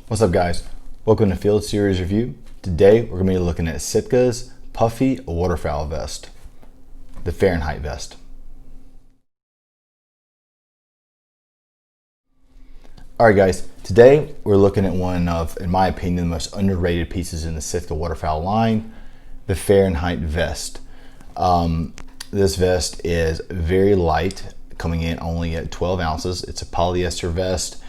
What's up, guys? Welcome to Field Series Review. Today we're going to be looking at Sitka's Puffy Waterfowl Vest, the Fahrenheit Vest. Alright guys, today we're looking at one of, in my opinion, the most underrated pieces in the Sitka Waterfowl line, the Fahrenheit Vest. This vest is very light, coming in only at 12 ounces. It's a polyester vest.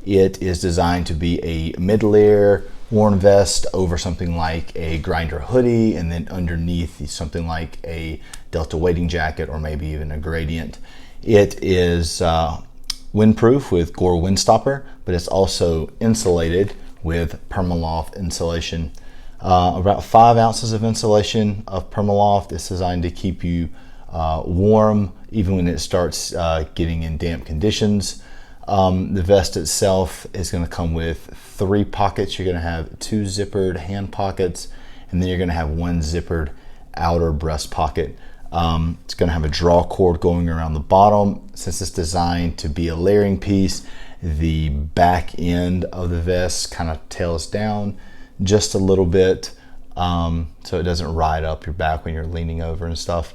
It is designed to be a mid-layer worn vest over something like a grinder hoodie, and then underneath something like a Delta wading jacket or maybe even a gradient. It is windproof with Gore windstopper, but it's also insulated with Permaloft insulation. About 5 ounces of insulation of Permaloft. It's designed to keep you warm even when it starts getting in damp conditions. The vest itself is going to come with 3 pockets. You're going to have 2 zippered hand pockets, and then you're going to have 1 zippered outer breast pocket. It's going to have a draw cord going around the bottom. Since it's designed to be a layering piece, the back end of the vest kind of tails down just a little bit, so it doesn't ride up your back when you're leaning over and stuff.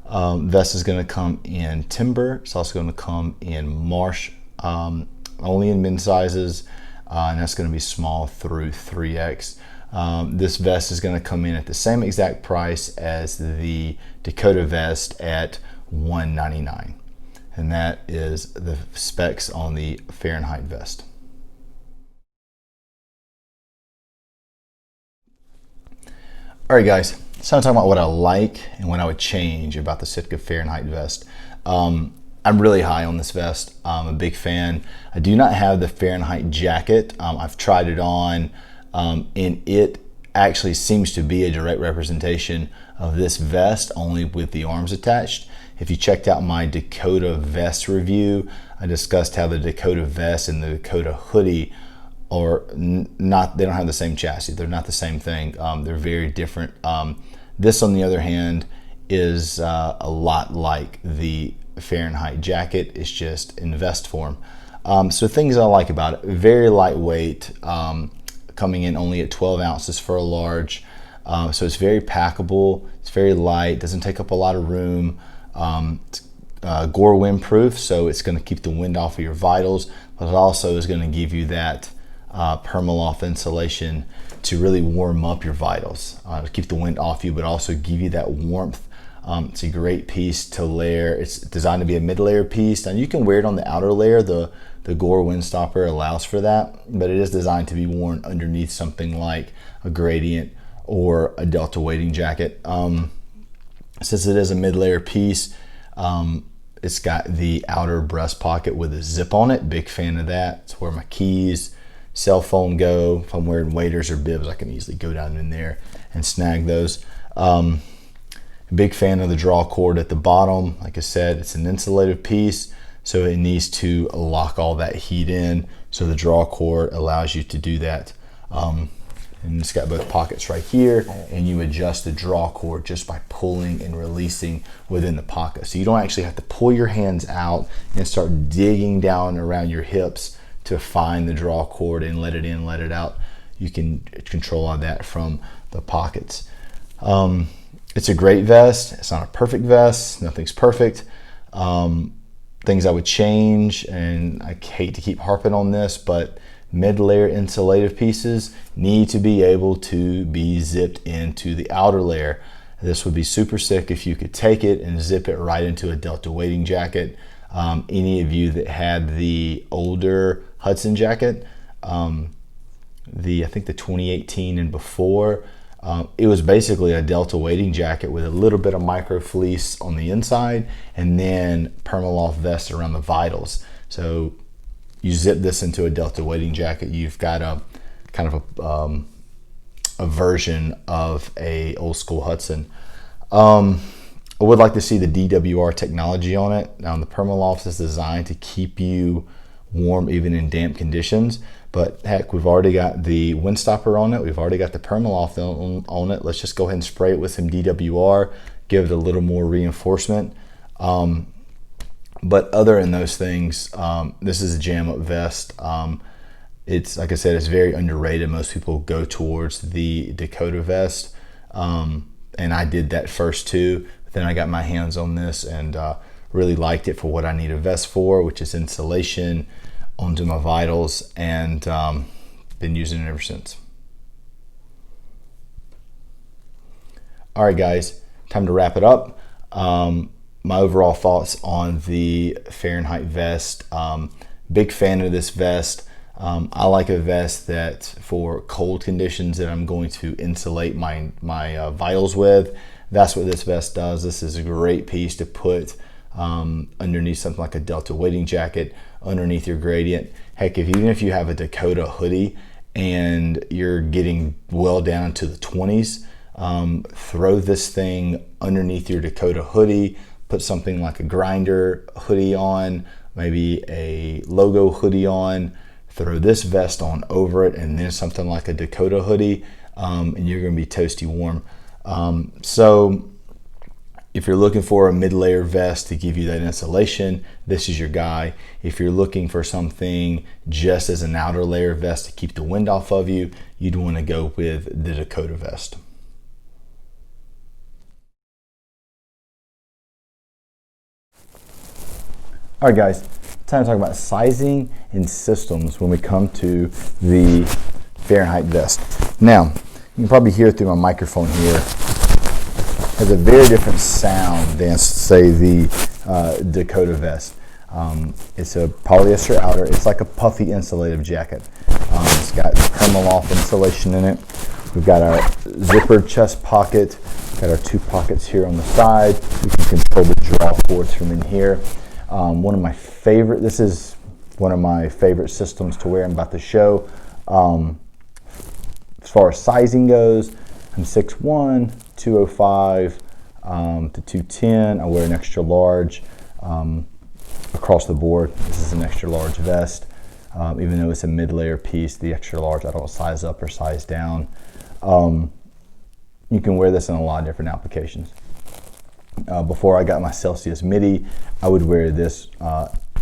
Vest is going to come in timber. It's also going to come in marsh, only in men's sizes, and that's going to be small through 3X. This vest is going to come in at the same exact price as the Dakota vest at $199, and that is the specs on the Fahrenheit vest. All right, guys, so I'm talking about what I like and what I would change about the Sitka Fahrenheit vest. I'm really high on this vest. I'm a big fan. I do not have the Fahrenheit jacket. I've tried it on, and it actually seems to be a direct representation of this vest, only with the arms attached. If you checked out my Dakota vest review, I discussed how the Dakota vest and the Dakota hoodie are not, they don't have the same chassis. They're not the same thing. They're very different. This, on the other hand, is a lot like the Fahrenheit jacket. It's just in vest form. So things I like about it: very lightweight, coming in only at 12 ounces for a large. So it's very packable. It's very light. Doesn't take up a lot of room. It's Gore windproof, so it's going to keep the wind off of your vitals, but it also is going to give you that Permaloft insulation to really warm up your vitals, to keep the wind off you, but also give you that warmth. It's a great piece to layer. It's designed to be a mid-layer piece, and you can wear it on the outer layer. The Gore windstopper allows for that, but it is designed to be worn underneath something like a gradient or a Delta wading jacket. Since it is a mid-layer piece, it's got the outer breast pocket with a zip on it. Big fan of that. It's where my keys, cell phone go. If I'm wearing waders or bibs, I can easily go down in there and snag those. Big fan of the draw cord at the bottom. Like I said, it's an insulated piece, so it needs to lock all that heat in. So the draw cord allows you to do that. And it's got both pockets right here, and you adjust the draw cord just by pulling and releasing within the pocket. So you don't actually have to pull your hands out and start digging down around your hips to find the draw cord and let it in, let it out. You can control all that from the pockets. It's a great vest. It's not a perfect vest. Nothing's perfect. Things I would change, and I hate to keep harping on this, but mid-layer insulative pieces need to be able to be zipped into the outer layer. This would be super sick if you could take it and zip it right into a Delta wading jacket. Any of you that had the older Hudson jacket, I think the 2018 and before, it was basically a Delta wading jacket with a little bit of micro fleece on the inside, and then Permaloft vest around the vitals. So you zip this into a Delta wading jacket, you've got a kind of a version of a old school Hudson. I would like to see the DWR technology on it. Now, the Permaloft is designed to keep you warm even in damp conditions, but heck, we've already got the windstopper on it. We've already got the Permaloft on it. Let's just go ahead and spray it with some DWR, give it a little more reinforcement. But other than those things, this is a jam-up vest. It's, like I said, it's very underrated. Most people go towards the Dakota vest, and I did that first too. But then I got my hands on this and really liked it for what I need a vest for, which is insulation onto my vitals, and been using it ever since. All right, guys, time to wrap it up. My overall thoughts on the Fahrenheit vest. Big fan of this vest. I like a vest that for cold conditions that I'm going to insulate my vitals with. That's what this vest does. This is a great piece to put underneath something like a Delta wading jacket, underneath your gradient. Heck, even if you have a Dakota hoodie and you're getting well down to the 20s, throw this thing underneath your Dakota hoodie, put something like a grinder hoodie on, maybe a logo hoodie on, throw this vest on over it, and then something like a Dakota hoodie, and you're gonna be toasty warm. So if you're looking for a mid-layer vest to give you that insulation, this is your guy. If you're looking for something just as an outer layer vest to keep the wind off of you, you'd wanna go with the Dakota vest. All right, guys, time to talk about sizing and systems when we come to the Fahrenheit vest. Now, you can probably hear through my microphone here, it has a very different sound than, say, the Dakota vest. It's a polyester outer. It's like a puffy insulative jacket. It's got Permaloft insulation in it. We've got our zippered chest pocket. Got our two pockets here on the side. We can control the draw ports from in here. This is one of my favorite systems to wear. I'm about to show. As far as sizing goes, I'm 6'1", 205 to 210. I wear an extra large across the board. This is an extra large vest. Even though it's a mid-layer piece, the extra large, I don't size up or size down. You can wear this in a lot of different applications. Before I got my Celsius midi, I would wear this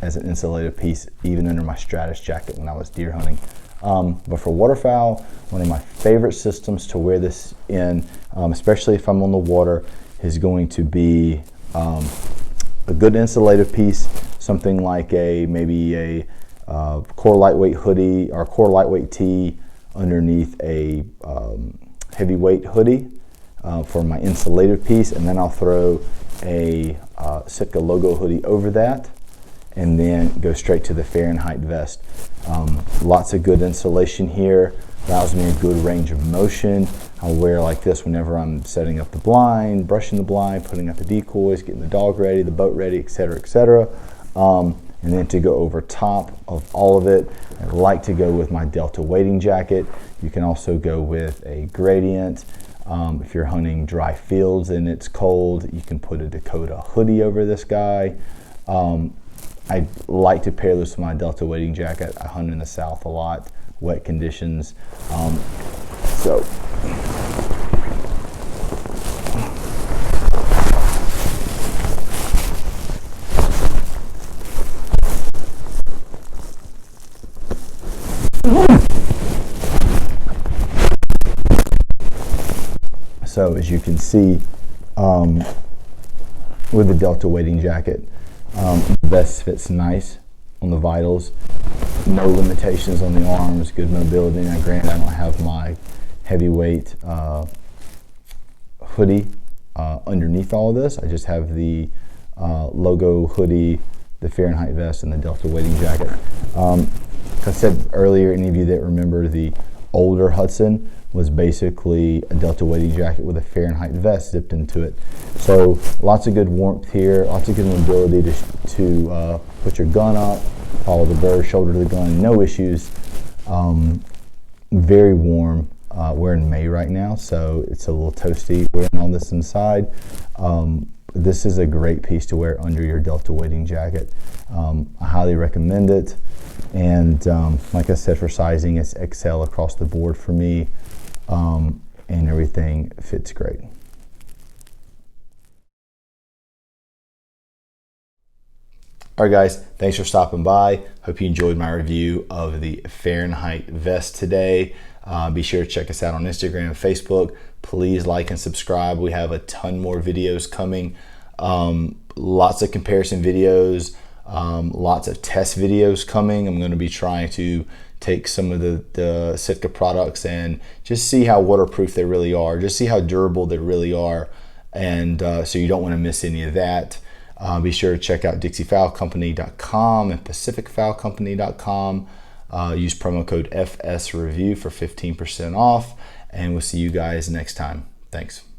as an insulated piece even under my Stratus jacket when I was deer hunting. But for waterfowl, one of my favorite systems to wear this in, especially if I'm on the water, is going to be a good insulative piece, something like maybe a core lightweight hoodie or core lightweight tee underneath a heavyweight hoodie. For my insulative piece, and then I'll throw a SITKA logo hoodie over that, and then go straight to the Fahrenheit vest. Lots of good insulation here, allows me a good range of motion. I'll wear like this whenever I'm setting up the blind, brushing the blind, putting out the decoys, getting the dog ready, the boat ready, etc., etc. And then to go over top of all of it, I like to go with my Delta wading jacket. You can also go with a gradient. If you're hunting dry fields and it's cold, you can put a Dakota hoodie over this guy. I like to pair this with my Delta wading jacket. I hunt in the South a lot, wet conditions. So as you can see, with the Delta wading jacket, the vest fits nice on the vitals, no limitations on the arms, good mobility. Now granted, I don't have my heavyweight hoodie underneath all of this. I just have the logo hoodie, the Fahrenheit vest, and the Delta wading jacket. Like I said earlier, any of you that remember the older Hudson was basically a Delta wading jacket with a Fahrenheit vest zipped into it. So lots of good warmth here, lots of good mobility to put your gun up, follow the bird, shoulder to the gun, no issues. Very warm. We're in May right now, so it's a little toasty wearing all this inside. This is a great piece to wear under your Delta wading jacket. I highly recommend it. And like I said, for sizing, it's XL across the board for me, and everything fits great. All right, guys, thanks for stopping by. Hope you enjoyed my review of the Fahrenheit vest today. Be sure to check us out on Instagram and Facebook. Please like and subscribe. We have a ton more videos coming. Lots of comparison videos, lots of test videos coming. I'm going to be trying to take some of the SITKA products and just see how waterproof they really are, just see how durable they really are. And so you don't want to miss any of that. Be sure to check out DixieFowlCompany.com and PacificFowlCompany.com. Use promo code FSReview for 15% off, and we'll see you guys next time. Thanks.